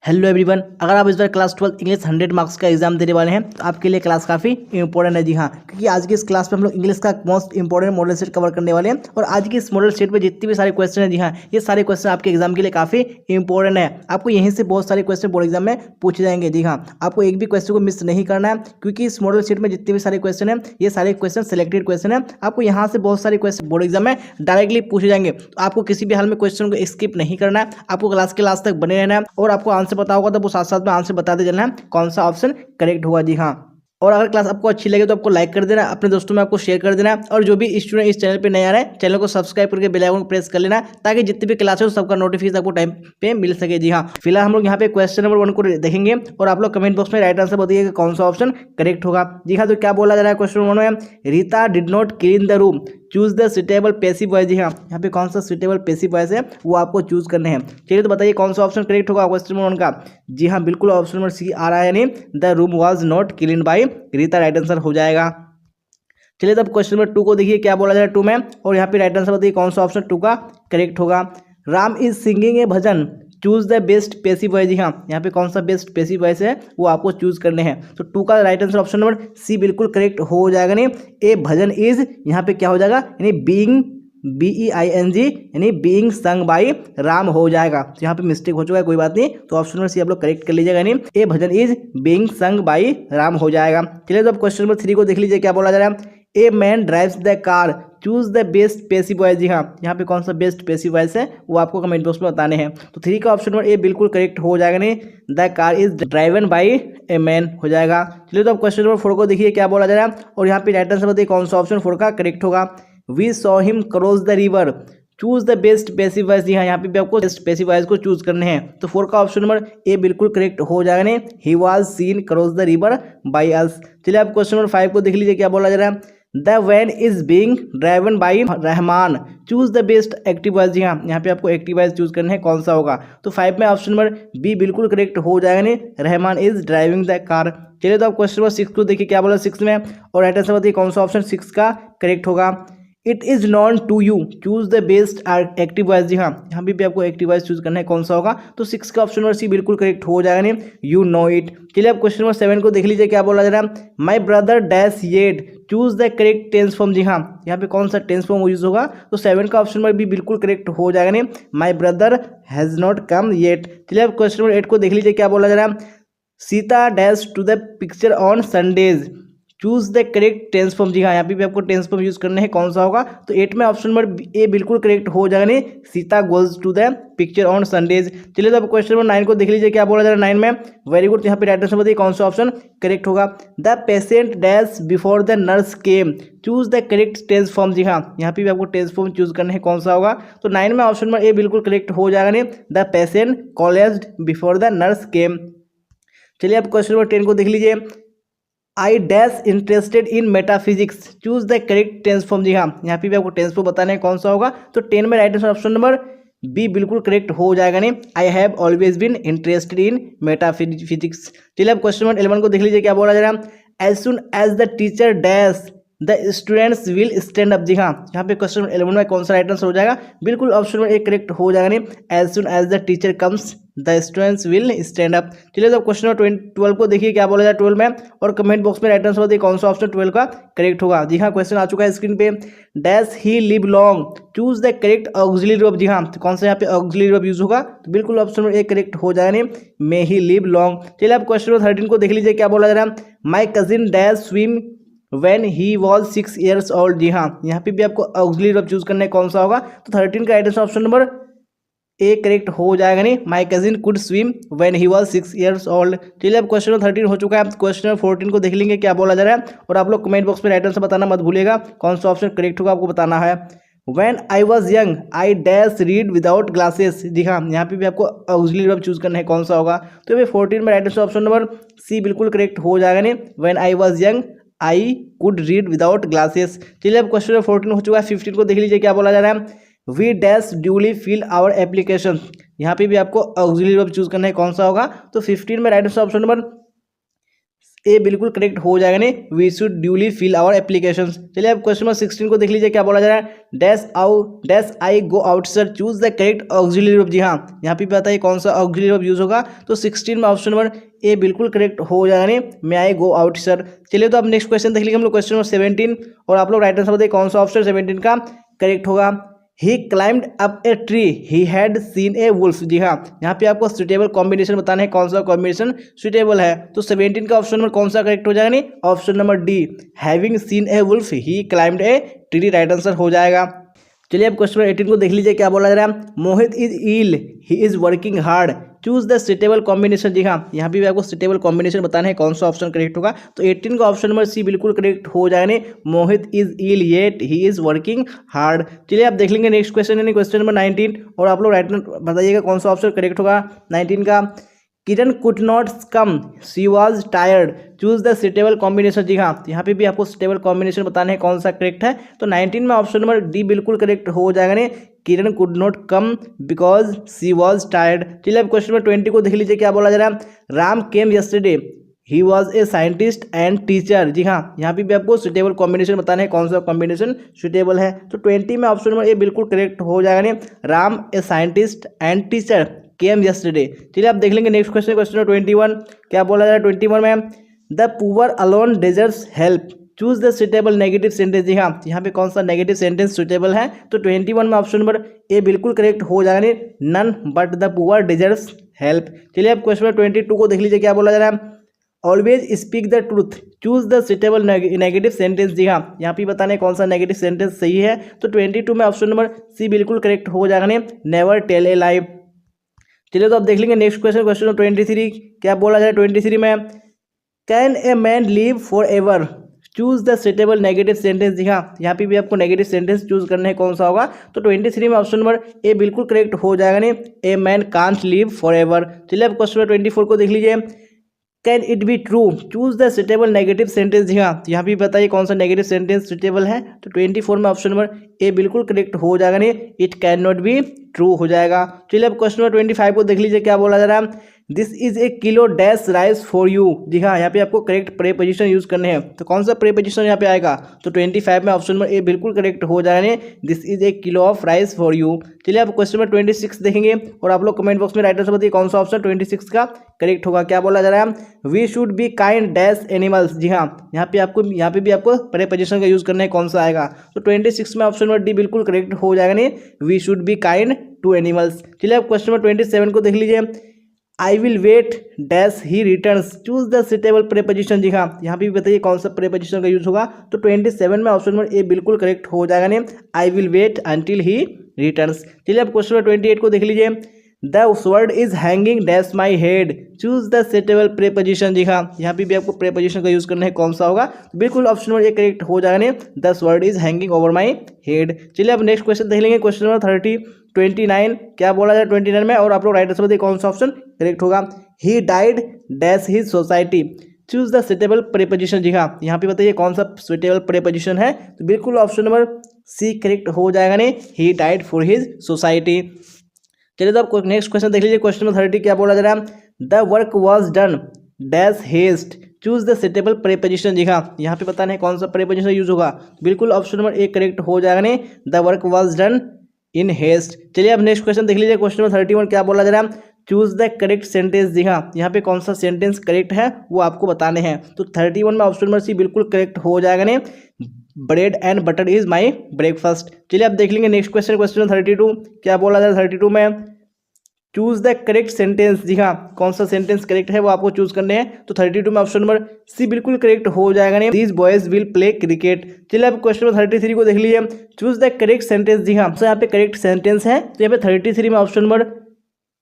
Hello everyone, अगर आप इस बार क्लास 12 इंग्लिश 100 मार्क्स का एग्जाम देने वाले हैं तो आपके लिए क्लास काफ़ी इंपॉर्टेंट है। जी हाँ, क्योंकि आज की इस क्लास में हम लोग इंग्लिश का most important model set cover करने वाले हैं और आज की इस मॉडल सेट में जितने भी सारे क्वेश्चन हैं, जी हाँ, ये सारे क्वेश्चन आपके एग्जाम के लिए काफ़ी इंपॉर्टेंट है। आपको यहीं से बहुत सारे क्वेश्चन बोर्ड एग्जाम में पूछे जाएंगे। जी हाँ, आपको एक भी क्वेश्चन को मिस नहीं करना है, क्योंकि इस मॉडल सेट में जितने भी सारे क्वेश्चन हैं ये सारे क्वेश्चन सिलेक्टेड क्वेश्चन है। आपको यहाँ से बहुत सारे क्वेश्चन बोर्ड एग्जाम में डायरेक्टली पूछे जाएंगे, तो आपको किसी भी हाल में क्वेश्चन को स्किप नहीं करना है। आपको क्लास के लास्ट तक बने रहना है और आपको आंसर पता होगा तो वो साथ साथ में आंसर बताते चलना है कौन सा ऑप्शन करेक्ट हुआ। जी हाँ, और अगर क्लास आपको अच्छी लगे तो आपको लाइक कर देना, अपने दोस्तों में आपको शेयर कर देना और जो भी स्टूडेंट इस चैनल पे नए आ रहे हैं चैनल को सब्सक्राइब करके बेल आइकन को प्रेस कर लेना, ताकि जितने भी क्लास हो सबका नोटिफिकेशन आपको टाइम पे मिल सके। जी हाँ, फिलहाल हम लोग यहाँ पे क्वेश्चन नंबर 1 को देखेंगे और आप लोग कमेंट बॉक्स में राइट आंसर बताइए कि कौन सा ऑप्शन करेक्ट होगा। जी हाँ, तो क्या बोला जा रहा है क्वेश्चन नंबर 1 में, Rita did not clean the room, choose the suitable passive voice. जी हाँ, यहाँ पे कौन सा सुटेबल पैसिव वॉइस है वो आपको चूज करने हैं। चलिए तो बताइए कौन सा ऑप्शन करेक्ट होगा क्वेश्चन नंबर 1 का। जी हाँ, बिल्कुल ऑप्शन नंबर सी आ रहा है, यानी the room was not clean bye Rita, right answer हो जाएगा। चलिए तब क्वेश्चन नंबर 2 को देखिए क्या बोला जा रहा है 2 में, और यहाँ पे राइट आंसर बताइए कौन सा ऑप्शन 2 का करेक्ट होगा। Ram is singing a bhajan, choose the best passive voice. जी हाँ, यहाँ पे कौन सा बेस्ट पैसिव वॉइस है वो आपको चूज करने हैं। तो 2 का right answer option number C बिल्कुल करेक्ट हो जाएगा। नहीं, ए भजन इज यहाँ पे क्या हो जाएगा, यानी बीइंग BEING, यानी बीइंग संग बाई राम हो जाएगा। तो यहाँ पे मिस्टेक हो चुका है, कोई बात नहीं, तो ऑप्शन नंबर सी आप लोग करेक्ट कर लीजिएगा, यानी a bhajan is being sung by Ram हो जाएगा। चलिए तो अब क्वेश्चन नंबर 3 को देख लीजिए क्या बोला जा रहा है, a man drives the car, choose the best passive voice. जी हाँ, यहाँ पे कौन सा बेस्ट पैसिव वॉइस है वो आपको कमेंट बॉक्स में बताने हैं। तो 3 का ऑप्शन नंबर ए बिल्कुल करेक्ट हो जाएगा, नहीं the car is driven by a man हो जाएगा। चलिए तो अब क्वेश्चन नंबर 4 को देखिए क्या बोला जा रहा है, और यहाँ पे राइट आंसर बताइए कौन सा ऑप्शन 4 का करेक्ट होगा। We saw him cross the river, choose the best passive voice. जी हाँ, यहाँ पे भी आपको बेस्ट पैसिव वॉइस को चूज करने हैं। तो 4 का ऑप्शन नंबर ए बिल्कुल करेक्ट हो जाएगा, नहीं he was scene cross the river by us. चलिए आप क्वेश्चन नंबर 5 को देख लीजिए क्या बोला जा रहा है, the van is being driven by Rahman, choose the best active voice. जी हाँ, यहाँ पे आपको एक्टिव वॉइस चूज करना है, कौन सा होगा। तो 5 में ऑप्शन नंबर बी बिल्कुल करेक्ट हो जाएगा, नहीं Rahman is driving the car. चलिए तो आप क्वेश्चन नंबर 6 को देखिए क्या बोला 6 में, और राइट आंसर बताइए कौन सा ऑप्शन 6 का करेक्ट होगा। It is known to you, choose the best active voice. जी हाँ, यहाँ भी आपको एक्टिव वॉइस चूज करना है, कौन सा होगा। तो 6 का ऑप्शन नंबर सी बिल्कुल करेक्ट हो जाएगा, नहीं यू नो इट। चलिए आप क्वेश्चन नंबर 7 को देख लीजिए क्या बोला जा रहा है, my brother dash yet, choose the correct tense form. जी हाँ, यहाँ पे कौन सा टेंस फॉर्म यूज होगा। तो 7 का ऑप्शन नंबर भी बिल्कुल करेक्ट हो जाएगा, नहीं my brother has not come yet. चलिए आप क्वेश्चन नंबर 8 को देख लीजिए क्या बोला जा रहा है, Sita dash to the picture on Sundays, choose the correct tense form. जी हाँ, यहाँ पे भी आपको टेंस फॉर्म यूज करने हैं, कौन सा होगा। तो 8 में ऑप्शन नंबर ए बिल्कुल करेक्ट हो जाएगा, नहीं Sita goes to the picture on Sundays. चलिए तो अब क्वेश्चन नंबर 9 को देख लीजिए क्या बोला जा रहा है 9 में, वेरी गुड। यहाँ पे राइट आंसर बताइए कौन सा ऑप्शन करेक्ट होगा। The patient dash before the nurse came, choose the correct tense form. जी हाँ, यहाँ पे भी आपको टेंस फॉर्म चूज करने हैं, कौन सा होगा। तो 9 में ऑप्शन नंबर ए बिल्कुल करेक्ट हो जाएगा, नहीं the patient collapsed before the nurse came. चलिए अब क्वेश्चन नंबर 10 को देख लीजिए, I dash interested in metaphysics, choose the correct tense form. जी हाँ, यहाँ पे भी आपको टेंस फॉर्म बताना है, कौन सा होगा। तो 10 में right answer option number B बिल्कुल करेक्ट हो जाएगा, नहीं I have always been interested in metaphysics. चलिए अब क्वेश्चन नंबर 11 को देख लीजिए क्या बोला जा रहा है, as soon as the teacher dash the students will stand up. जी हाँ, यहाँ पे क्वेश्चन 11 में कौन सा राइट आंसर हो जाएगा, बिल्कुल ऑप्शन नंबर ए करेक्ट हो जाएगा, नहीं as soon as the teacher comes the students will stand up. चलिए तो क्वेश्चन नंबर 12 को देखिए क्या बोला जाए 12 में, और कमेंट बॉक्स में राइट आंसर बताइए कौन सा ऑप्शन 12 का करेक्ट होगा। जी हाँ, क्वेश्चन आ चुका है स्क्रीन पे, dash he live long, choose the correct auxiliary verb. जी हाँ, तो कौन सा यहाँ पे ऑक्सिलरी वर्ब यूज होगा, तो बिल्कुल ऑप्शन नंबर ए करेक्ट हो जाएगा, नहीं मे ही लिव लॉन्ग। चलिए आप क्वेश्चन नंबर 13 को देख लीजिए क्या बोला जा रहा है, my cousin dash swim when he was 6 years old। जी हाँ, यहाँ पे भी आपको ऑक्सिलरी वर्ब चूज करना है, कौन सा होगा। तो 13 का राइट आंसर ऑप्शन नंबर ए करेक्ट हो जाएगा, नहीं my cousin could swim when he was 6 years old। चलिए अब क्वेश्चन नंबर 13 हो चुका है, क्वेश्चन नंबर 14 को देख लेंगे क्या बोला जा रहा है, और आप लोग कमेंट बॉक्स में राइट आंसर बताना मत भूलिएगा, कौन सा ऑप्शन करेक्ट होगा आपको बताना है। When I was young I dash read without glasses. जी हाँ, यहाँ पे भी आपको ऑक्सिलरी वर्ब चूज करना है, कौन सा होगा। तो ये 14 में right answer option number C बिल्कुल करेक्ट हो जाएगा, नहीं when I was young I could read without glasses. चलिए अब क्वेश्चन नंबर 14 हो चुका है, 15 को देख लीजिए क्या बोला जा रहा है, we dash duly fill our application. यहाँ पे भी आपको ऑक्सिलरी वर्ब चूज करना है, कौन सा होगा। तो 15 में right answer option number A बिल्कुल करेक्ट हो जाएगा नहीं, we should duly fill our application. चलिए अब क्वेश्चन नंबर 16 को देख लीजिए, क्या बोला जा रहा है, dash I go out sir, choose the correct auxiliary verb. जी हाँ, यहाँ पे बताइए कौन सा ऑक्सिलरी वर्ब यूज होगा, तो 16 में ऑप्शन नंबर ए बिल्कुल करेक्ट हो जाएगा नहीं, मे आई गो आउट सर। चलिए तो अब नेक्स्ट क्वेश्चन देख लीजिए हम लोग, क्वेश्चन नंबर 17, और आप लोग राइट आंसर बताइए कौन सा ऑप्शन 17 का करेक्ट होगा। He climbed up a tree, he had seen a wolf. जी हाँ, यहाँ पे आपको सुटेबल कॉम्बिनेशन बताना है, कौन सा कॉम्बिनेशन सुटेबल है, तो 17 का ऑप्शन नंबर कौन सा करेक्ट हो जाएगा, नहीं option number D, having seen a wolf he climbed a tree, right answer हो जाएगा। चलिए अब क्वेश्चन नंबर 18 को देख लीजिए, क्या बोला जा रहा है, Mohit is ill, he is working hard, choose the suitable combination. जी हाँ, यहाँ पे भी आपको सुटेबल कॉम्बिनेशन बताना है, कौन सा ऑप्शन करेक्ट होगा, तो 18 का ऑप्शन नंबर सी बिल्कुल करेक्ट हो जाएगा, नहीं Mohit is ill yet he is working hard. चलिए आप देख लेंगे नेक्स्ट क्वेश्चन यानी क्वेश्चन नंबर 19, और आप लोग राइट बताइएगा कौन सा ऑप्शन करेक्ट होगा 19 का। Kiran could not come, she was tired, choose the suitable combination. जी हाँ, यहाँ पे भी आपको सुटेबल कॉम्बिनेशन बताना है, कौन सा करेक्ट है, तो 19 में ऑप्शन नंबर डी बिल्कुल करेक्ट हो जाएगा, नहीं Kiran could not come because she was tired. चलिए अब क्वेश्चन नंबर 20 को देख लीजिए, क्या बोला जा रहा है, Ram came yesterday, he was a scientist and teacher. जी हाँ, यहाँ पे भी आपको सुटेबल कॉम्बिनेशन बताना है, कौन सा कॉम्बिनेशन सुटेबल है, तो 20 में ऑप्शन नंबर ए बिल्कुल करेक्ट हो जाएगा, नहीं राम ए scientist and teacher came yesterday. चलिए आप देख लेंगे नेक्स्ट क्वेश्चन, क्वेश्चन नंबर 21, क्या बोला जा रहा है 21 में, the poor alone deserves help, choose the suitable negative sentence. जी हाँ, यहाँ पे कौन सा नेगेटिव सेंटेंस सुटेबल है, तो 21 में ऑप्शन नंबर ए बिल्कुल करेक्ट हो जाएगा, none but the poor deserves help. चलिए अब क्वेश्चन नंबर 22 को देख लीजिए, क्या बोला जा रहा है, always speak the truth, choose the suitable negative sentence. जी हाँ, यहाँ पे बताने कौन सा नेगेटिव सेंटेंस सही है, तो 22 में ऑप्शन नंबर सी बिल्कुल करेक्ट हो जाएगा, नेवर टेल ए लाई। चलिए तो आप देख लेंगे नेक्स्ट क्वेश्चन, क्वेश्चन नंबर 23, क्या बोला जाए 23 में, can a man live for ever, choose the suitable negative sentence. जी हाँ, यहाँ पे भी आपको नेगेटिव सेंटेंस चूज करना है, कौन सा होगा, तो 23 में ऑप्शन नंबर ए बिल्कुल करेक्ट हो जाएगा, नहीं a man can't live for ever. चलिए अब क्वेश्चन नंबर 24 को देख लीजिए, can it be true, choose the suitable negative sentence. जी हाँ, यहाँ भी बताइए कौन सा नेगेटिव सेंटेंस सुटेबल है, तो 24 में ऑप्शन नंबर ए बिल्कुल करेक्ट हो जाएगा, नहीं it can not be true हो जाएगा। चलिए अब क्वेश्चन नंबर 25 को देख लीजिए, क्या बोला जा रहा है, this is a kilo dash rice for you. जी हाँ, यहाँ पे आपको करेक्ट प्रेपोजिशन यूज करने हैं, तो कौन सा प्रेपोजिशन यहाँ पे आएगा, तो 25 में ऑप्शन नंबर ए बिल्कुल करेक्ट हो जाएगा, this is a kilo of rice for you. चलिए आप क्वेश्चन नंबर 26 देखेंगे, और आप लोग कमेंट बॉक्स में राइट आंसर बताइए कौन सा ऑप्शन 26 का करेक्ट होगा। क्या बोला जा रहा है, we should be kind dash animals. जी हाँ, यहाँ पे भी आपको प्रेपोजिशन का यूज करना है, कौन सा आएगा, तो 26 में ऑप्शन नंबर डी बिल्कुल करेक्ट हो जाएगा, नहीं we should be kind to animals. चलिए आप क्वेश्चन नंबर 27 को देख लीजिए, I will wait dash he returns, choose the suitable preposition. जी हाँ, यहाँ पे भी बताइए कौन सा प्रेपोजिशन का यूज होगा, तो 27 में ऑप्शन नंबर ए बिल्कुल करेक्ट हो जाएगा, नहीं I will wait until he returns. चलिए अब क्वेश्चन नंबर 28 को देख लीजिए, the sword is hanging dash my head, choose the suitable preposition. जी हाँ, यहाँ पे भी आपको प्रेपोजिशन का यूज करना है, कौन सा होगा, बिल्कुल ऑप्शन नंबर ए करेक्ट हो जाएगा, नहीं the sword is hanging over my head. चलिए अब नेक्स्ट क्वेश्चन देख लेंगे, क्वेश्चन नंबर 29, क्या बोला जाए 29 में, और आप लोग राइट आंसर बताइए कौन सा ऑप्शन करेक्ट होगा, he died dash his society, choose the suitable preposition. जी हाँ, यहाँ पे बताइए कौन सा सुटेबल प्रेपोजिशन है, तो बिल्कुल ऑप्शन नंबर सी करेक्ट हो जाएगा, नहीं he died for his society. चलिए तो आप नेक्स्ट क्वेश्चन देख लीजिए, क्वेश्चन नंबर 30, क्या बोला जा रहा है, the work was done dash haste, choose the suitable preposition. जी हाँ, यहाँ पे बताना है कौन सा प्रेपोजिशन यूज होगा, बिल्कुल ऑप्शन नंबर ए करेक्ट हो जाएगा, नहीं the work was done in haste. चलिए अब नेक्स्ट क्वेश्चन देख लीजिए, क्वेश्चन नंबर 31, क्या बोला जा रहा है, चूज द करेक्ट सेंटेंस। जी हाँ, यहाँ पे कौन सा सेंटेंस करेक्ट है वो आपको बताने हैं, तो 31 में ऑप्शन नंबर सी बिल्कुल करेक्ट हो जाएगा, नहीं bread and butter is my breakfast. चलिए अब देख लेंगे नेक्स्ट क्वेश्चन, क्वेश्चन नंबर 32, क्या बोला जा रहा है 32 में, चूज द करेक्ट सेंटेंस। जी हाँ, कौन सा सेंटेंस करेक्ट है वो आपको चूज करने हैं, तो 32 में ऑप्शन नंबर सी बिल्कुल करेक्ट हो जाएगा, नहीं these boys will play cricket. चलिए अब क्वेश्चन नंबर 33 को देख लीजिए, चूज द करेक्ट सेंटेंस। जी हाँ, तो यहाँ पे करेक्ट सेंटेंस है, तो यहाँ पे 33 में ऑप्शन नंबर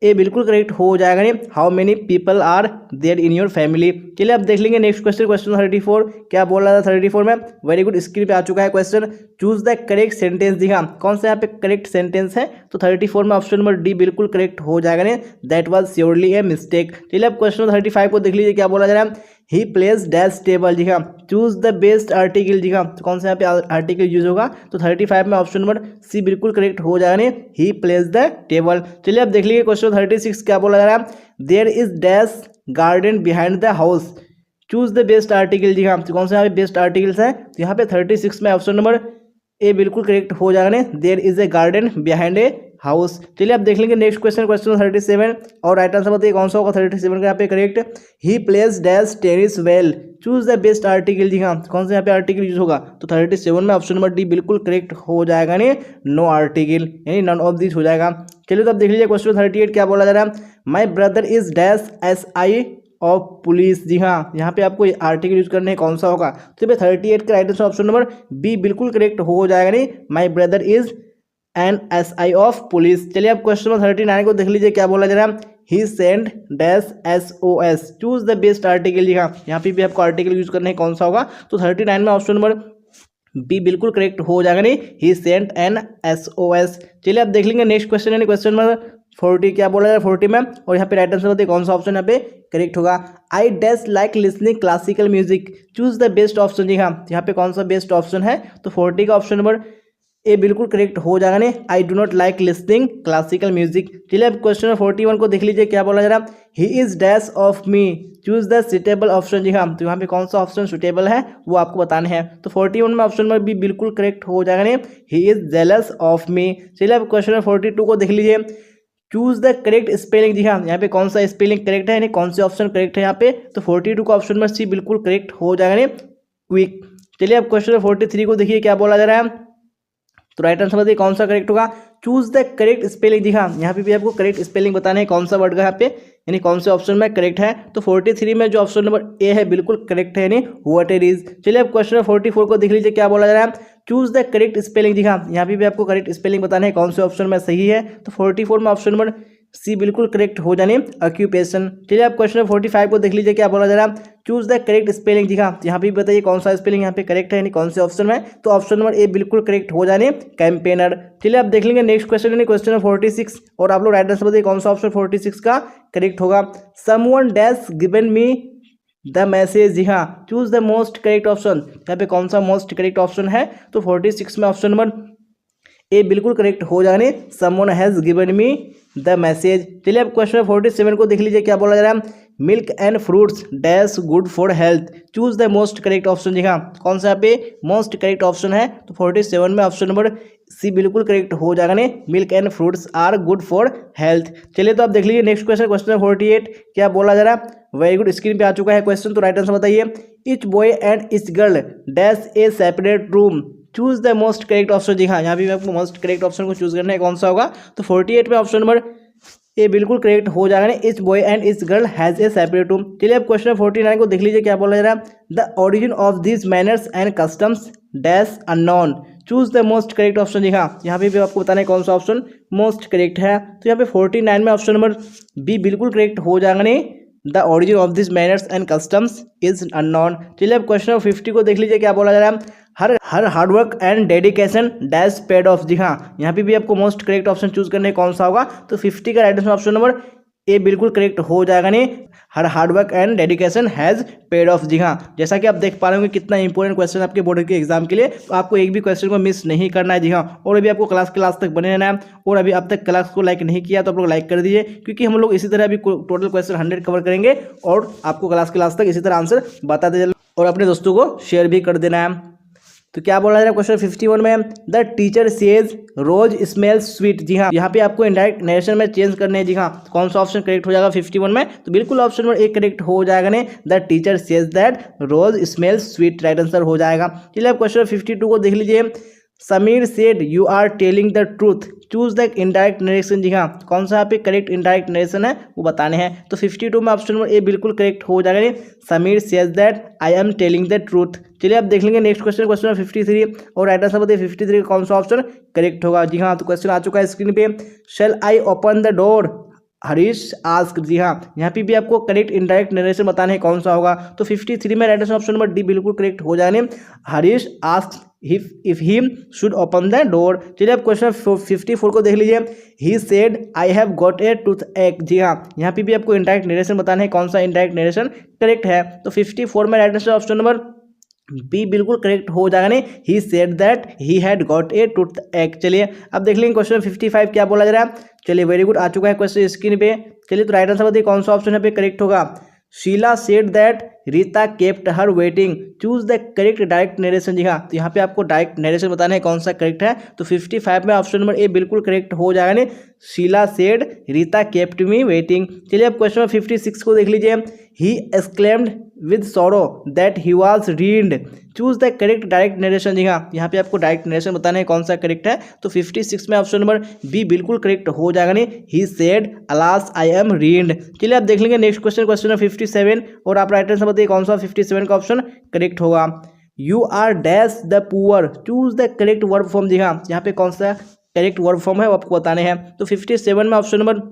ए बिल्कुल करेक्ट हो जाएगा, नहीं how many people are there in your family. चलिए अब देख लेंगे नेक्स्ट क्वेश्चन, क्वेश्चन 34, क्या बोल रहा था 34 में, वेरी गुड, स्क्रीन पे आ चुका है question, choose the correct sentence. जी हाँ, कौन सा यहाँ पे करेक्ट सेंटेंस है, तो 34 में ऑप्शन नंबर डी बिल्कुल करेक्ट हो जाएगा, नहीं that was surely a mistake. चलिए अब क्वेश्चन 35 को देख लीजिए, क्या बोला जा रहा है, ही प्लेस डैश टेबल। जी हाँ, चूज द बेस्ट आर्टिकल। जी हाँ, तो कौन सा यहाँ पे आर्टिकल यूज होगा, तो 35 में ऑप्शन नंबर सी बिल्कुल करेक्ट हो जाएगा, नहीं ही प्लेस द टेबल। चलिए अब देख लीजिए क्वेश्चन 36, क्या बोला जा रहा है, there is dash garden behind the house, choose the best article. जी हाँ, तो कौन सा यहाँ पे बेस्ट आर्टिकल्स है, तो यहाँ पे 36 में ऑप्शन नंबर ए बिल्कुल करेक्ट हो जाएगा ने, there is a garden behind a house. चलिए आप देख लेंगे नेक्स्ट क्वेश्चन, क्वेश्चन 37 और राइट आंसर बताइए कौन सा होगा 37 का यहाँ पे correct. He plays dash tennis well, choose the best article. जी हाँ, कौन सा यहाँ पे आर्टिकल यूज होगा, तो 37 में ऑप्शन नंबर डी बिल्कुल करेक्ट हो जाएगा ने, नो आर्टिकल, यानी नन ऑफ दिस हो जाएगा। चलिए तो आप देख लीजिए क्वेश्चन 38 क्या बोला जा रहा है, my brother is dash SI of police. जी हाँ, यहाँ पे आपको आर्टिकल यूज करने कौन सा होगा, तो 38 का right answer option number B बिल्कुल करेक्ट हो जाएगा नहीं, my brother is an SI of police. चलिए आप क्वेश्चन नंबर 39 को देख लीजिए क्या बोला जा रहा है, he send dash SOS, choose the best article. जी हाँ, यहाँ पे भी आपको आर्टिकल यूज करने कौन सा होगा, तो 39 में ऑप्शन नंबर बी बिल्कुल करेक्ट हो जाएगा नहीं, ही सेंट एन SOS। चलिए आप देख लेंगे नेक्स्ट क्वेश्चन, यानी क्वेश्चन नंबर 40 क्या बोला जाए 40 में, और यहाँ पे राइट आंसर बताइए कौन सा ऑप्शन यहाँ पे करेक्ट होगा, I dash like listening classical music, choose the best option. जी हाँ, यहाँ पे कौन सा बेस्ट ऑप्शन है, तो 40 का ऑप्शन नंबर ए बिल्कुल करेक्ट हो जाएगा ने, I do not like listening classical music. चलिए अब क्वेश्चन नंबर 41 को देख लीजिए क्या बोला जा रहा है, he is dash of me, choose the suitable option. जी हाँ, तो यहाँ पे कौन सा ऑप्शन सुटेबल है वो आपको बताना है, तो 41 में ऑप्शन नंबर बी बिल्कुल करेक्ट हो जाएगा ने, he is jealous of me. चलिए अब क्वेश्चन नंबर 42 को देख लीजिए, चूज द करेक्ट स्पेलिंग। जी हाँ, यहाँ पे कौन सा स्पेलिंग करेक्ट है, यानी कौन से ऑप्शन करेक्ट है यहाँ पे, तो 42 का ऑप्शन नंबर सी बिल्कुल करेक्ट हो जाएगा ने, क्विक। चलिए अब क्वेश्चन नंबर 43 को देखिए क्या बोला जा रहा है, तो राइट आंसर बताइए कौन सा करेक्ट होगा, चूज द करेक्ट स्पेलिंग। जी हाँ, यहाँ पे भी आपको करेक्ट स्पेलिंग बताना है कौन सा वर्ड का यहाँ पे, यानी कौन से ऑप्शन में करेक्ट है, तो 43 में जो ऑप्शन नंबर ए है बिल्कुल करेक्ट है, यानी व्हाट इट इज। चलिए अब क्वेश्चन नंबर 44 को देख लीजिए क्या बोला जा रहा है, चूज द करेक्ट स्पेलिंग। जी हाँ, यहाँ पे भी आपको करेक्ट स्पेलिंग बताना है कौन से ऑप्शन में सही है, तो 44 में ऑप्शन नंबर सी बिल्कुल करेक्ट हो जाने, ऑक्यूपेशन। चलिए आप क्वेश्चन 45 को देख लीजिए क्या बोला जा रहा है, चूज द करेक्ट स्पेलिंग। जी हाँ, यहाँ पे बताइए कौन सा स्पेलिंग यहाँ पे करेक्ट है, यानी कौन से ऑप्शन में, तो ऑप्शन नंबर ए बिल्कुल करेक्ट हो जाने, कैंपेनर। चलिए आप देख लेंगे नेक्स्ट क्वेश्चन, यानी क्वेश्चन नंबर 46, और आप लोग राइट आंसर बताइए कौन सा ऑप्शन 46 का करेक्ट होगा, someone dash given me the message. जी हाँ, choose the most correct option, यहाँ पे कौन सा मोस्ट करेक्ट ऑप्शन है, तो 46 में ऑप्शन नंबर ए बिल्कुल करेक्ट हो जाने, someone has given me the message. चलिए अब क्वेश्चन 47 को देख लीजिए क्या बोला जा रहा है, milk and fruits dash good for health, choose the most correct option. जी हाँ, कौन सा यहाँ पे मोस्ट करेक्ट ऑप्शन है, तो 47 में ऑप्शन नंबर सी बिल्कुल करेक्ट हो जाएगा ने, milk and fruits are good for health. चलिए तो आप देख लीजिए नेक्स्ट क्वेश्चन, क्वेश्चन 48 क्या बोला जा रहा है, वेरी गुड, स्क्रीन पे आ चुका है क्वेश्चन, तो राइट आंसर बताइए, each boy and each girl dash a separate room, choose the most correct option. जी हाँ, यहाँ भी आपको मोस्ट करेक्ट ऑप्शन को चूज करना है कौन सा होगा, तो 48 में ऑप्शन नंबर ए बिल्कुल करेक्ट हो जाएगा, etch boy and each girl has a separate room. चलिए अब क्वेश्चन 49 को देख लीजिए क्या बोला जा रहा है, the origin of this manners and customs dash unknown, choose the most correct option. जी हाँ, यहाँ पे भी आपको बताना है कौन सा ऑप्शन मोस्ट करेक्ट है, तो यहाँ पे 49 में ऑप्शन नंबर बी बिल्कुल करेक्ट हो जाएगा नहीं, the origin of this manners and customs is unknown. चलिए अब क्वेश्चन 50 को देख लीजिए क्या बोला जा रहा है, her hard work and dedication dash paid off. जी हाँ, यहाँ पे भी आपको मोस्ट करेक्ट ऑप्शन चूज करने कौन सा होगा, तो 50 का right answer option number A बिल्कुल करेक्ट हो जाएगा नहीं, her hard work and dedication has paid off. जी हाँ, जैसा कि आप देख पा रहे होंगे कितना इंपॉर्टेंट क्वेश्चन आपके बोर्ड के एग्जाम के लिए, तो आपको एक भी क्वेश्चन को मिस नहीं करना है। जी हाँ, और अभी आपको क्लास तक बने रहना है, और अभी अब तक क्लास को लाइक नहीं किया तो आप लोग लाइक कर दीजिए, क्योंकि हम लोग इसी तरह अभी टोटल क्वेश्चन 100 कवर करेंगे, और आपको क्लास तक इसी तरह आंसर बताते चल, और अपने दोस्तों को शेयर भी कर देना है। तो क्या बोला जा रहा है क्वेश्चन 51 में, the teacher says rose smells sweet. जी हाँ, यहाँ पे आपको इनडायरेक्ट नरेशन में चेंज करने हैं। जी हाँ, कौन सा ऑप्शन करेक्ट हो जाएगा 51 में, तो बिल्कुल ऑप्शन नंबर ए करेक्ट हो जाएगा ने, the teacher says that rose smells sweet, right answer हो जाएगा। चलिए आप क्वेश्चन 52 को देख लीजिए, Sameer said you are telling the truth, choose the indirect narration. जी हाँ, कौन सा यहाँ पे करेक्ट इनडायरेक्ट नरेशन है वो बताने हैं, तो 52 में ऑप्शन नंबर ए बिल्कुल करेक्ट हो जाएगा, Sameer says that I am telling the truth. चलिए आप देख लेंगे नेक्स्ट क्वेश्चन, क्वेश्चन नंबर 53, और राइट आंसर बताइए 53 का कौन सा ऑप्शन करेक्ट होगा। जी हाँ, तो क्वेश्चन आ चुका है स्क्रीन पे, shall I open the door Harish ask. जी हाँ, यहाँ पे भी आपको करेक्ट इनडायरेक्ट नरेशन बताने हैं कौन सा होगा, तो 53 में right answer option number D बिल्कुल करेक्ट हो जाने, Harish ask if he should open the door। चलिए अब क्वेश्चन 54 को देख लीजिए, he said I have got a toothache। जी हाँ, यहाँ पे भी आपको इनडायरेक्ट नरेशन बताना है कौन सा इनडायरेक्ट नरेशन करेक्ट है, तो 54 में right answer option number B बिल्कुल करेक्ट हो जाएगा नहीं, he said that he had got a toothache। चलिए अब देख लेंगे क्वेश्चन 55 क्या बोला जा रहा है। चलिए वेरी गुड, आ चुका है क्वेश्चन स्क्रीन पे। चलिए तो राइट आंसर बताइए कौन सा ऑप्शन यहाँ पे करेक्ट होगा, Sheela said that Rita kept her waiting, choose the correct direct narration. जी हाँ, तो यहाँ पे आपको डायरेक्ट नरेशन बताना है कौन सा करेक्ट है। तो 55 में ऑप्शन नंबर ए बिल्कुल करेक्ट हो जाएगा। नहीं, Sheela said Rita kept me waiting. चलिए अब क्वेश्चन नंबर 56 को देख लीजिए। He exclaimed with sorrow that he was read, choose the correct direct narration. जी हाँ, यहाँ पे आपको डायरेक्ट नरेशन बताना है कौन सा करेक्ट है। तो 56 में ऑप्शन नंबर बी बिल्कुल करेक्ट हो जाएगा। नहीं, he said alas I am read. चलिए आप देख लेंगे नेक्स्ट क्वेश्चन, क्वेश्चन नंबर 57 और आप राइट आंसर बताइए कौन सा 57 का ऑप्शन करेक्ट होगा। You are dash the poor, choose the correct verb form. जी हाँ, यहाँ पे कौन सा करेक्ट वर्ब फॉर्म है वो आपको बताने हैं। तो 57 में ऑप्शन नंबर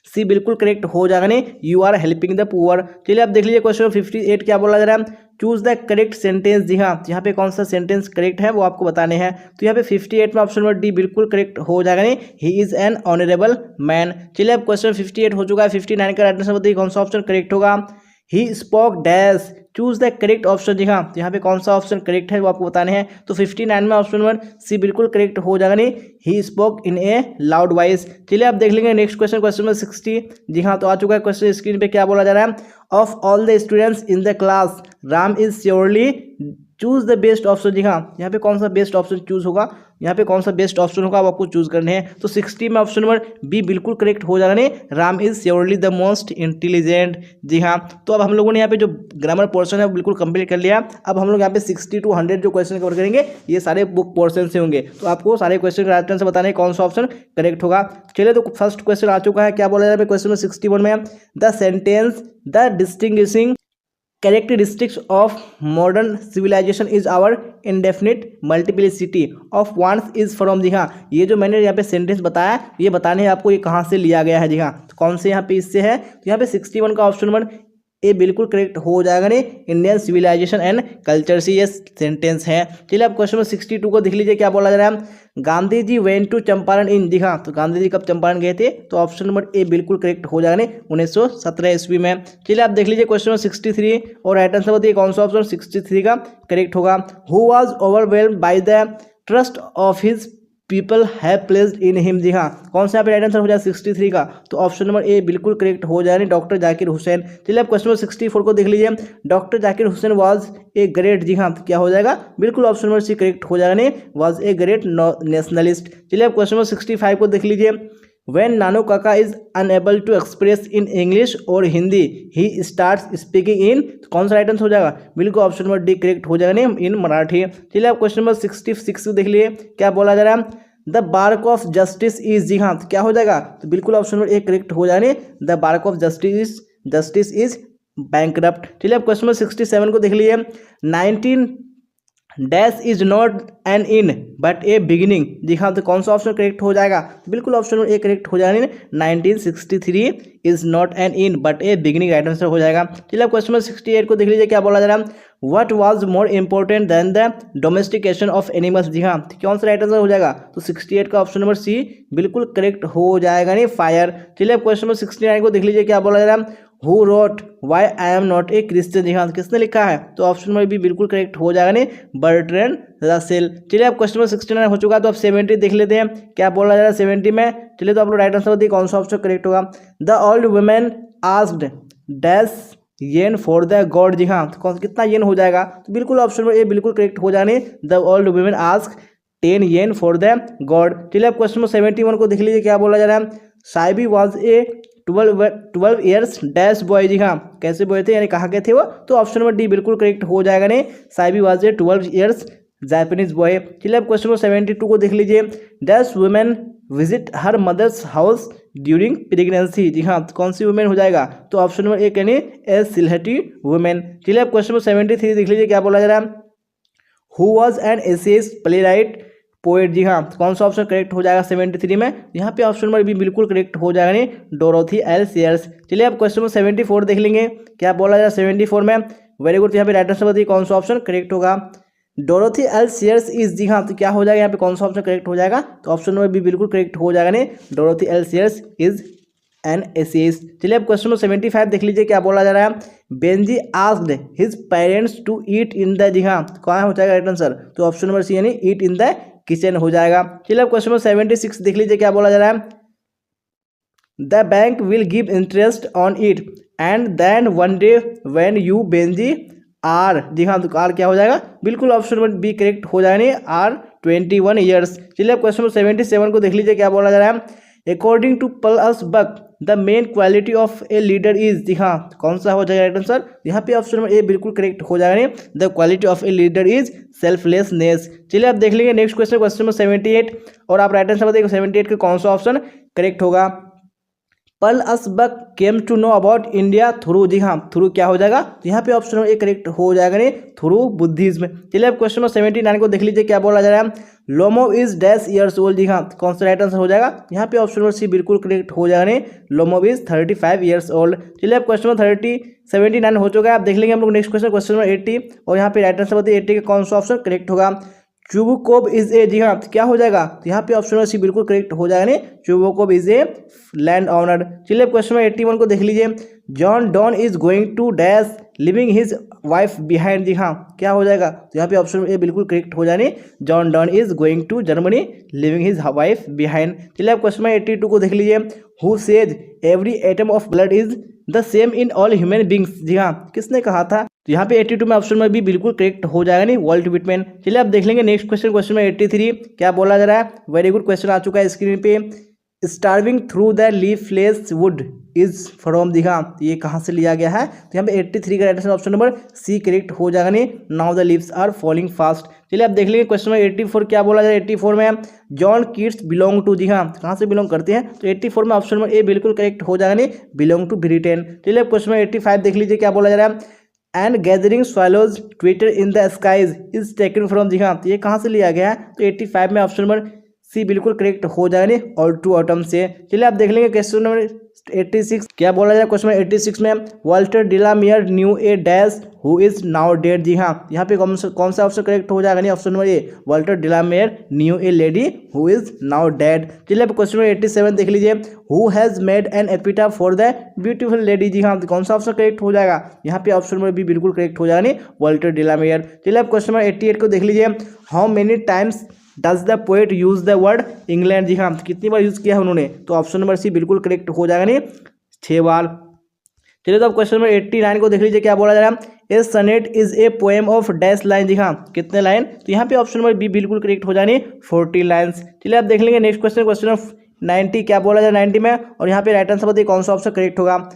सी बिल्कुल करेक्ट हो जाएगा। नहीं, you are helping the poor. चलिए आप देख लीजिए क्वेश्चन 58 क्या बोला जा रहा है। Choose the correct sentence. जी हाँ, यहाँ पे कौन सा सेंटेंस करेक्ट है वो आपको बताने हैं। तो यहाँ पे 58 में ऑप्शन नंबर डी बिल्कुल करेक्ट हो जाएगा। नहीं, he is an honourable man. चलिए अब क्वेश्चन 58 हो चुका है। 59 का राइट आंसर बताइए कौन सा ऑप्शन करेक्ट होगा। He spoke dash, choose the correct option. जी हाँ, तो यहाँ पे कौन सा ऑप्शन करेक्ट है वो आपको बताने हैं। तो 59 में ऑप्शन नंबर सी बिल्कुल करेक्ट हो जाएगा। नहीं, he spoke in A loud voice. चलिए आप देख लेंगे नेक्स्ट क्वेश्चन, क्वेश्चन नंबर 60। जी हाँ, तो आ चुका है क्वेश्चन स्क्रीन पे। क्या बोला जा रहा है। Of all the students in the class Ram is surely, choose the best option. जी हाँ, यहाँ पे कौन सा बेस्ट ऑप्शन चूज होगा, यहाँ पे कौन सा बेस्ट ऑप्शन होगा वो आपको चूज करने हैं। तो 60 में ऑप्शन नंबर बी बिल्कुल करेक्ट हो जाएगा। नहीं, Ram is surely the most intelligent. जी हाँ, तो अब हम लोगों ने यहाँ पे जो ग्रामर पोर्शन है वो बिल्कुल कंप्लीट कर लिया। अब हम लोग यहाँ पे 60 to 100 जो क्वेश्चन कवर करेंगे ये सारे बुक पोर्शन से होंगे। तो आपको सारे क्वेश्चन के राइट आंसर बताने कौन सा ऑप्शन करेक्ट होगा। चलिए तो फर्स्ट क्वेश्चन आ चुका है। क्या बोला जा रहा है क्वेश्चन में 61 में, the sentence the distinguishing characteristics of modern civilization is our indefinite multiplicity of wants is from। जी हाँ, ये जो मैंने यहाँ पे सेंटेंस बताया ये बताने हैं आपको ये कहाँ से लिया गया है। जी हाँ, तो कौन से यहाँ पे इससे है। तो यहाँ पे 61 का ऑप्शन नंबर ए बिल्कुल करेक्ट हो जाएगा। नहीं, इंडियन सिविलाइजेशन एंड कल्चर से ये सेंटेंस है। चलिए अब क्वेश्चन नंबर 62 को देख लीजिए। क्या बोला जा रहा है। गांधी जी वेंट टू चंपारण इन। जी हाँ, तो गांधी जी कब चंपारण गए थे। तो ऑप्शन नंबर ए बिल्कुल करेक्ट हो जाएगा। नहीं, 1917 ईस्वी में। चलिए आप देख लीजिए क्वेश्चन नंबर 63 और राइट आंसर बताइए कौन सा ऑप्शन 63 का करेक्ट होगा। Who was overwhelmed by the trust of his people have placed in him. जी हाँ, कौन सा यहाँ पे राइट आंसर हो जाए 63 का। तो ऑप्शन नंबर ए बिल्कुल करेक्ट हो जाए। डॉक्टर जाकिर हुसैन। चलिए आप क्वेश्चन नंबर 64 को देख लीजिए। Doctor Zakir Hussain was a great. जी हाँ, तो क्या हो जाएगा बिल्कुल ऑप्शन नंबर सी करेक्ट हो जाएगा। नहीं, वाज ए ग्रेट नेशनलिस्ट। चलिए आप क्वेश्चन नंबर 65 को देख लीजिए। When Nano Kaka is unable to express in English और Hindi, he starts speaking in। तो कौन सा राइट आंसर हो जाएगा बिल्कुल ऑप्शन नंबर डी करेक्ट हो जाएगा। नहीं, इन मराठी। चलिए आप क्वेश्चन नंबर 66 देख लिए। क्या बोला जा रहा है। The bark of justice is. जी हाँ, तो क्या हो जाएगा तो बिल्कुल ऑप्शन नंबर ए करेक्ट हो जाएगा। The bark of justice is bankrupt. चलिए आप क्वेश्चन नंबर 67 को देख लीजिए। 19 dash is not an end but a beginning. जी हाँ, तो कौन सा ऑप्शन करेक्ट हो जाएगा बिल्कुल ऑप्शन नंबर ए करेक्ट हो जाएगा। 1963 is not an end but a beginning right answer हो जाएगा। चलिए आप क्वेश्चन नंबर 68 को देख लीजिए। क्या बोला जा रहा है। What was more important than the domestication of animals. जी हाँ, तो कौन सा राइट आंसर हो जाएगा तो 68 का ऑप्शन नंबर सी बिल्कुल करेक्ट हो जाएगा। नहीं, फायर। चलिए आप क्वेश्चन नंबर 69 को देख लीजिए। क्या बोला जा रहा है। Who wrote why I am not a Christian. जी हाँ, किसने लिखा है तो ऑप्शन नंबर बी बिल्कुल करेक्ट हो जाएगा। नहीं, बर्ट्रैंड रसेल। चलिए आप क्वेश्चन नंबर 69 हो चुका है। तो आप 70 देख लेते हैं। क्या बोला जा रहा है 70 में। चलिए तो आप लोग राइट आंसर बताइए कौन सा ऑप्शन करेक्ट होगा। The old women asked dash yen for the god. जी हाँ, तो कौन कितना येन हो जाएगा तो बिल्कुल ऑप्शन नंबर ए बिल्कुल करेक्ट हो जाने। The old women ask 10 yen for the God. चलिए आप क्वेश्चन नंबर 71 को देख लीजिए। क्या बोला जा रहा है। Saibi was a 12 years dash boy. जी हाँ, कैसे बॉय थे यानी कहाँ के थे वो। तो ऑप्शन नंबर डी बिल्कुल करेक्ट हो जाएगा। नहीं, Saibi was a 12 years Japanese boy. चलिए आप क्वेश्चन नंबर 72 को देख लीजिए। Dash women visit her mother's house during pregnancy. जी हाँ, तो कौन सी वुमेन हो जाएगा तो ऑप्शन नंबर ए यानी ए सिलहटी वुमेन। चलिए आप क्वेश्चन नंबर 73 देख लीजिए। क्या बोला जा रहा है। Who was an essayist playwright poet. जी हाँ, तो कौन सा ऑप्शन करेक्ट हो जाएगा 73 में। यहाँ पे ऑप्शन नंबर बी बिल्कुल करेक्ट हो जाएगा। नहीं, डोरोथी एल सीयर्स। चलिए आप क्वेश्चन नंबर 74 देख लेंगे। क्या बोला जाए 74 में। Very good. यहाँ पे राइट आंसर बताइए कौन सा ऑप्शन करेक्ट होगा। Dorothy L Sayers is. जी हाँ, तो क्या हो जाएगा यहाँ पे कौन सा ऑप्शन करेक्ट हो जाएगा तो ऑप्शन नंबर बी बिल्कुल करेक्ट हो जाएगा। नहीं, Dorothy L Sayers is an essayist. चलिए अब क्वेश्चन नंबर 75 देख लीजिए। क्या बोला जा रहा है। Benji asked his parents to eat in the. जी हाँ, कहाँ हो जाएगा राइट आंसर तो ऑप्शन नंबर सी यानी ईट इन द किचन हो जाएगा। चलिए अब क्वेश्चन नंबर 76 देख लीजिए। क्या बोला जा रहा है। The bank will give interest on it and then one day when you Benji are, जी हाँ, तो आर क्या हो जाएगा, बिल्कुल ऑप्शन नंबर बी करेक्ट हो जाएगा, आर 21 ईयर्स। चलिए अब क्वेश्चन नंबर 77 को देख लीजिए, क्या बोला जा रहा है। According to Pearl S Buck the main quality of a leader is, जी हाँ, कौन सा हो जाएगा राइट आंसर, यहाँ पे ऑप्शन नंबर ए बिल्कुल करेक्ट हो जाएगा, the quality of a leader is selflessness. चलिए आप देख लीजिए नेक्स्ट क्वेश्चन, क्वेश्चन नंबर 78, और आप राइट आंसर बताइए 78 का कौन सा ऑप्शन करेक्ट होगा। पल असबक came to know about India through, जी हाँ, थ्रू क्या हो जाएगा, तो यहाँ पे ऑप्शन नंबर ए करेक्ट हो जाएगा, नहीं, थ्रू बुद्धिज्म। चलिए अब क्वेश्चन नंबर 79 को देख लीजिए, क्या बोला जा रहा है। लोमो इज डैश ईयर्स ओल्ड, जी हाँ, कौन सा राइट आंसर हो जाएगा, यहाँ पे ऑप्शन नंबर सी बिल्कुल करेक्ट हो जाएगा, नहीं, लोमो इज 35 ईयर्स ओल्ड। चलिए अब क्वेश्चन नंबर 79 हो चुका है, आप देख लेंगे हम लोग नेक्स्ट क्वेश्चन, क्वेश्चन नंबर 80, और यहाँ पे राइट आंसर बताइए 80 का कौन सा ऑप्शन करेक्ट होगा। चुबुकोब इज ए, जी हाँ, तो क्या हो जाएगा, तो यहाँ पे ऑप्शन नंबर सी बिल्कुल करेक्ट हो जाएगा, नहीं, चुबुकोब इज ए लैंड ऑनर। चलिए क्वेश्चन नंबर 81 को देख लीजिए। John Don is going to dash leaving his wife behind, जी हाँ, क्या हो जाएगा, तो यहाँ पे ऑप्शन ए बिल्कुल करेक्ट हो जाने, John Don is going to Germany leaving his wife behind. चलिए आप क्वेश्चन नंबर 82 को देख लीजिए। Who says every atom of blood is the same in all human beings, जी हाँ, किसने कहा था, तो यहाँ पे 82 में ऑप्शन में भी बिल्कुल करेक्ट हो जाएगा, नहीं, वॉल्ट व्हिटमैन। चलिए आप देख लेंगे नेक्स्ट क्वेश्चन, क्वेश्चन में 83, क्या बोला जा रहा है। वेरी गुड क्वेश्चन आ चुका है स्क्रीन पे। Starving through the leafless wood is from, जी हाँ, ये कहाँ से लिया गया है, तो यहाँ पे 83 का right answer option number C correct हो जाएगा, नहीं, now the leaves are falling fast. चलिए आप देख लेंगे क्वेश्चन नंबर 84, क्या बोला जाए 84 में। जॉन कीट्स बिलोंग टू, जी हाँ, कहाँ से बिलोंग करते हैं, तो 84 में ऑप्शन नंबर ए बिल्कुल करेक्ट हो जाएगा, नहीं, बिलोंग टू ब्रिटेन। चलिए क्वेश्चन नंबर 85 देख लीजिए, क्या बोला जा रहा है। And gathering swallows twitter in the skies is taken from, जी हाँ, तो ये कहाँ से लिया गया है, तो 85 में ऑप्शन नंबर सी बिल्कुल करेक्ट हो जाएगा, नहीं, और टू ऑटम से। चलिए आप देख लेंगे क्वेश्चन नंबर 86, क्या बोला जाए क्वेश्चन नंबर 86 में। Walter Delamare knew a dash who is now dead, जी हाँ, यहाँ पे कौन सा ऑप्शन करेक्ट हो जाएगा, नहीं, option number A Walter Delamare knew a lady who is now dead. चलिए अब क्वेश्चन नंबर 87 देख लीजिए। Who has made an epitaph for the beautiful lady, जी हाँ, तो कौन सा ऑप्शन करेक्ट हो जाएगा, यहाँ पे ऑप्शन नंबर बी बिल्कुल करेक्ट हो जाएगा, नहीं, वाल्टर डिलामियर। चलिए अब क्वेश्चन नंबर 88 को देख लीजिए। How many times does the poet use the word England, जी हाँ, तो कितनी बार यूज किया है उन्होंने, तो ऑप्शन नंबर सी बिल्कुल करेक्ट हो जाएगा, नहीं, 6 बार। चलिए तो अब क्वेश्चन नंबर 89 को देख लीजिए, क्या बोला जा रहा है। A sonnet is a poem of dash line, जी हाँ, कितने लाइन, तो यहाँ पे ऑप्शन नंबर बी बिल्कुल करेक्ट हो जाने, 40 लाइन्स। चलिए आप देख लेंगे नेक्स्ट क्वेश्चन, क्वेश्चन ऑफ 90, क्या बोला जाए 90 में, और यहाँ पे राइट आंसर बताइए कौन सा ऑप्शन करेक्ट होगा।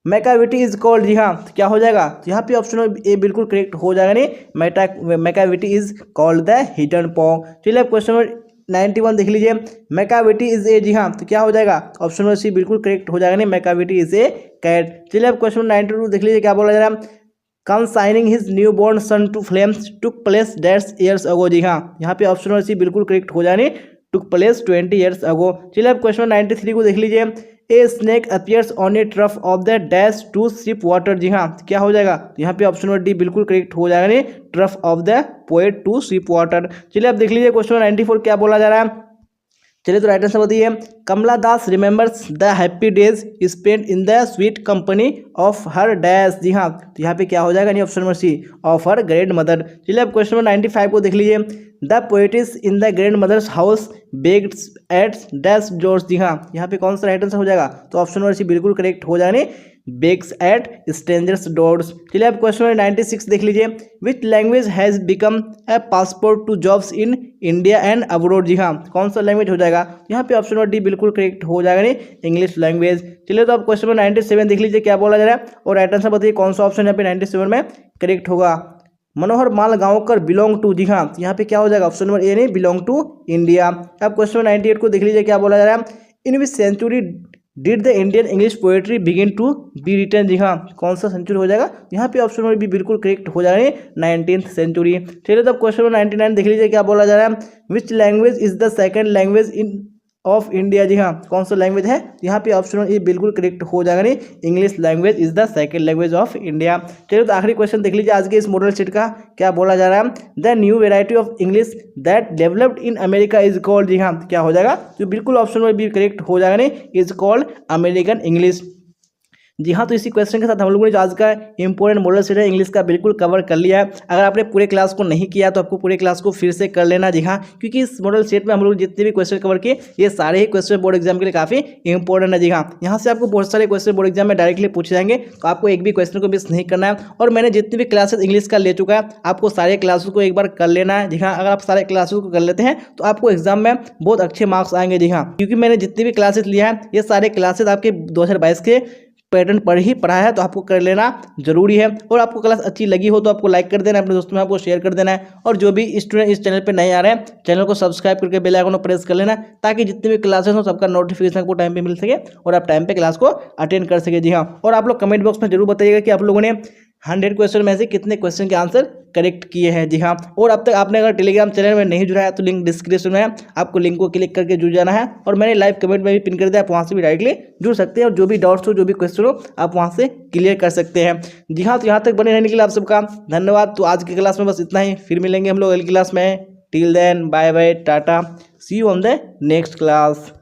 मैकाविटी इज कॉल्ड, जी हाँ, तो क्या हो जाएगा, तो यहाँ पे ऑप्शन ए बिल्कुल करेक्ट हो जाएगा, नहीं, Macavity is called the hidden pong. चलिए अब क्वेश्चन नंबर 91 देख लीजिए। मैकाविटी इज ए, जी हाँ, तो क्या हो जाएगा, ऑप्शन नंबर सी बिल्कुल करेक्ट हो जाएगा, नहीं, मैकाविटी इज ए कैट। चलिए अब क्वेश्चन नंबर 92 देख लीजिए, क्या बोला जा रहा है। Consigning his newborn son to flames took place dates years ago, जी हाँ, यहाँ पे ऑप्शन नंबर सी बिल्कुल करेक्ट हो जाने, टुक प्लेस 20 ईयर्स अगो। चलिए अब क्वेश्चन 93 को देख लीजिए। A snake appears on a trough of the dash to sip water, जी हाँ, क्या हो जाएगा, यहाँ पे ऑप्शन नंबर डी बिल्कुल करेक्ट हो जाएगा, नहीं, trough of the poet to sip water. चलिए अब देख लीजिए क्वेश्चन 94, क्या बोला जा रहा है। चलिए तो राइट आंसर बताइए। Kamala Das remembers the happy days spent in the sweet company of her dash, जी हाँ, तो यहाँ पे क्या हो जाएगा, नहीं, option number C of her grandmother. चलिए अब क्वेश्चन नंबर 95 को देख लीजिए। The poetess in the grandmother's house begged at dash doors, जी हाँ, यहाँ पे कौन सा राइट आंसर हो जाएगा, तो ऑप्शन नंबर सी बिल्कुल करेक्ट हो जाने, बेग्स एट स्ट्रेंजर्स डोर्स। चलिए अब क्वेश्चन नंबर 96 देख लीजिए। Which language has become a passport to jobs in India and abroad, जी हाँ, कौन सा लैंग्वेज हो जाएगा, यहाँ पे ऑप्शन नंबर डी बिल्कुल करेक्ट हो जाएगा, नहीं, इंग्लिश लैंग्वेज। चलिए तो अब क्वेश्चन नंबर 97 देख लीजिए, क्या बोला जा रहा है, और राइट आंसर बताइए कौन सा ऑप्शन यहाँ पे 97 में करेक्ट होगा। मनोहर माल गांवकर बिलोंग टू, जी हाँ, यहाँ पे क्या हो जाएगा, ऑप्शन नंबर ए, नहीं, बिलोंग टू इंडिया। अब क्वेश्चन नंबर 98 को देख लीजिए, क्या बोला जा रहा है। In which century did the Indian English poetry begin to be written, जी हाँ, कौन सा सेंचुरी हो जाएगा, यहाँ पे ऑप्शन नंबर बी बिल्कुल करेक्ट हो जाएगा, 19th सेंचुरी। चलिए तो क्वेश्चन नंबर 99 देख लीजिए, क्या बोला जा रहा है। Which language is the second language in of India, जी हाँ, कौन सा लैंग्वेज है, यहाँ पे ऑप्शन ये बिल्कुल करेक्ट हो जाएगा, नहीं, English language is the second language of India. चलिए तो आखिरी क्वेश्चन देख लीजिए आज के इस मॉडल शीट का, क्या बोला जा रहा है। The new variety of English that developed in America is called, जी हाँ, क्या हो जाएगा, तो बिल्कुल ऑप्शन में भी करेक्ट हो जाएगा, नहीं, इज कॉल्ड अमेरिकन इंग्लिश। जी हाँ, तो इसी क्वेश्चन के साथ हम लोगों ने जो आज का इंपॉर्टेंट मॉडल सेट है इंग्लिश का बिल्कुल कवर कर लिया है। अगर आपने पूरे क्लास को नहीं किया तो आपको पूरे क्लास को फिर से कर लेना। जी हाँ, क्योंकि इस मॉडल सेट में हम लोग जितने भी क्वेश्चन कवर किए ये सारे ही क्वेश्चन बोर्ड एग्जाम के लिए काफी इंपॉर्टेंट है। जी हाँ, यहाँ से आपको बहुत सारे क्वेश्चन बोर्ड एग्जाम में डायरेक्टली पूछे जाएंगे, तो आपको एक भी क्वेश्चन को मिस नहीं करना है। और मैंने जितनी भी क्लासेस इंग्लिश का ले चुका है आपको सारे क्लासेस को एक बार कर लेना है। जी हाँ, अगर आप सारे क्लासेस को कर लेते हैं तो आपको एग्जाम में बहुत अच्छे मार्क्स आएंगे। जी हाँ, क्योंकि मैंने जितनी भी क्लासेस लिया है ये सारे क्लासेस आपके 2022 के पैटर्न पर ही पढ़ा है, तो आपको कर लेना जरूरी है। और आपको क्लास अच्छी लगी हो तो आपको लाइक कर देना, अपने दोस्तों में आपको शेयर कर देना है। और जो भी स्टूडेंट इस चैनल पे नए आ रहे हैं चैनल को सब्सक्राइब करके बेल आइकन को प्रेस कर लेना, ताकि जितने भी क्लासेस हो सबका नोटिफिकेशन आपको टाइम पे मिल सके और आप टाइम पे क्लास को अटेंड कर सके। जी हाँ, और आप लोग कमेंट बॉक्स में जरूर बताइएगा कि आप लोगों ने 100 क्वेश्चन में से कितने क्वेश्चन के आंसर करेक्ट किए हैं। जी हाँ, और अब तक आपने अगर टेलीग्राम चैनल में नहीं जुड़ा है तो लिंक डिस्क्रिप्शन में है, आपको लिंक को क्लिक करके जुड़ जाना है। और मैंने लाइव कमेंट में भी पिन कर दिया, आप वहाँ से भी डायरेक्टली जुड़ सकते हैं और जो भी डाउट्स हो जो भी क्वेश्चन हो आप वहाँ से क्लियर कर सकते हैं। जी हाँ, तो यहाँ तक बने रहने के लिए आप सबका धन्यवाद। तो आज की क्लास में बस इतना ही, फिर मिलेंगे हम लोग अगली क्लास में। टिल देन बाय बाय, टाटा, see you on the next class.